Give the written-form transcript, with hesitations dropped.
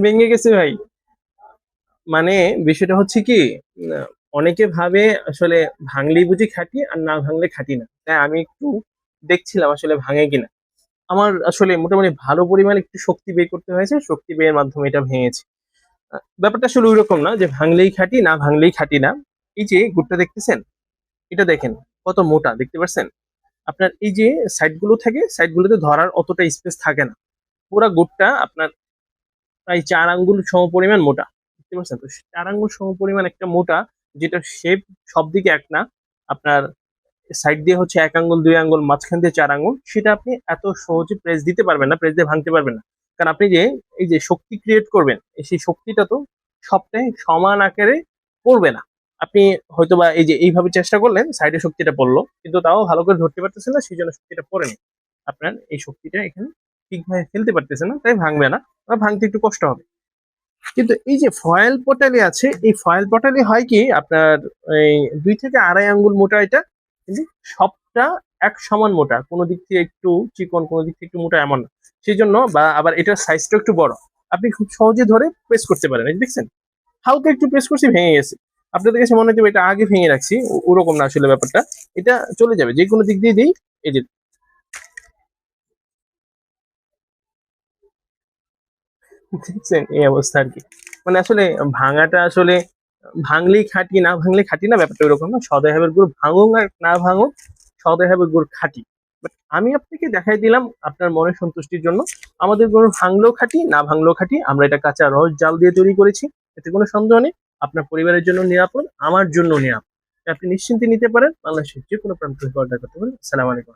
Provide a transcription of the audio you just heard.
ভেঙে গেছে ভাই। মানে বিষয়টা হচ্ছে কি, অনেকে ভাবে আসলে ভাঙলেই বুঝি খাঁটি আর না ভাঙলে খাঁটি না। তাই আমি একটু দেখছিলাম আসলে ভাঙে কিনা। আমার আসলে মোটামুটি ভালো পরিমাণে একটু শক্তি বের করতে হয়েছে, শক্তি বের মাধ্যমে এটা ভেঙেছে। ব্যাপারটা আসলে ওইরকম না যে ভাঙলেই খাঁটি না ভাঙলেই খাঁটি না। এই যে গুড়টা দেখতেছেন, এটা দেখেন কত মোটা, দেখতে পাচ্ছেন? আপনার এই যে সাইড গুলো থাকে, সাইড গুলোতে ধরার অতটা স্পেস থাকে না। পুরা গুড়টা আপনার প্রায় 4 আঙ্গুল সম পরিমাণ মোটা, বুঝতে পারছেন? তো 4 আঙ্গুল সম পরিমাণ একটা মোটা, যেটা শেপ সব দিকে এক না, আপনার সাইড দিয়ে হচ্ছে 1 আঙ্গুল 2 আঙ্গুল, মাঝখান দিয়ে 4 আঙ্গুল, সেটা আপনি এত সহজে প্রেস দিতে পারবেন না, প্রেস দিয়ে ভাঙতে পারবেন না। কারণ আপনি যে এই যে শক্তি ক্রিয়েট করবেন, সেই শক্তিটা তো সবটাই সমান আকারে পড়বে না। আপনি হয়তোবা এই যে এইভাবে চেষ্টা করলেন, সাইডে শক্তিটা পড়লো, কিন্তু তাও ভালো করে ধরতে পারতেছেন না, সেই জন্য শক্তিটা পড়েনি। আপনার এই শক্তিটা এখানে ঠিকভাবে ফেলতে পারতেছে না, তাই ভাঙবে না বা ভাঙতে একটু কষ্ট হবে। কিন্তু এই যে ফয়েল পটালি আছে, এই ফয়েল পটালি হয় কি আপনার, এই 2 থেকে আড়াই আঙ্গুল মোটা এটা, কিন্তু সবটা এক সমান মোটা, কোনো দিক থেকে একটু চিকন কোনো দিক থেকে একটু মোটা এমন না। সেই জন্য বা আবার এটার সাইজটা একটু বড়, আপনি খুব সহজে ধরে প্রেস করতে পারেন। এই যে দেখছেন, হালকা একটু প্রেস করছি ভেঙে গেছে। আপনাদের কাছে মনে হচ্ছে এটা আগে ভেঙে রাখছি, ওরকম না আসলে ব্যাপারটা। এটা চলে যাবে যে কোনো দিক দিয়ে দিই। এই যে দেখছেন, এই অবস্থা আর কি। মানে আসলে ভাঙাটা আসলে ভাঙলেই খাঁটি না ভাঙলে খাঁটি না, ব্যাপারটা ওরকম না। সদয় হাবের গুড় ভাঙুক আর না ভাঙুক, সদয় হাবের গুড় খাঁটি। বাট আমি আপনাকে দেখাই দিলাম আপনার মনের সন্তুষ্টির জন্য, আমাদের গুড় ভাঙলেও খাঁটি না ভাঙলেও খাঁটি। আমরা এটা কাঁচা রস জাল দিয়ে তৈরি করেছি, এতে কোনো সন্দেহ নেই। আপনার পরিবারের জন্য নিরাপদ, আমার জন্য নিরাপদ। আপনি নিশ্চিন্তে নিতে পারেন, বাংলাদেশের যে কোনো প্রান্ত থেকে অর্ডার করতে পারেন। আসসালামু আলাইকুম।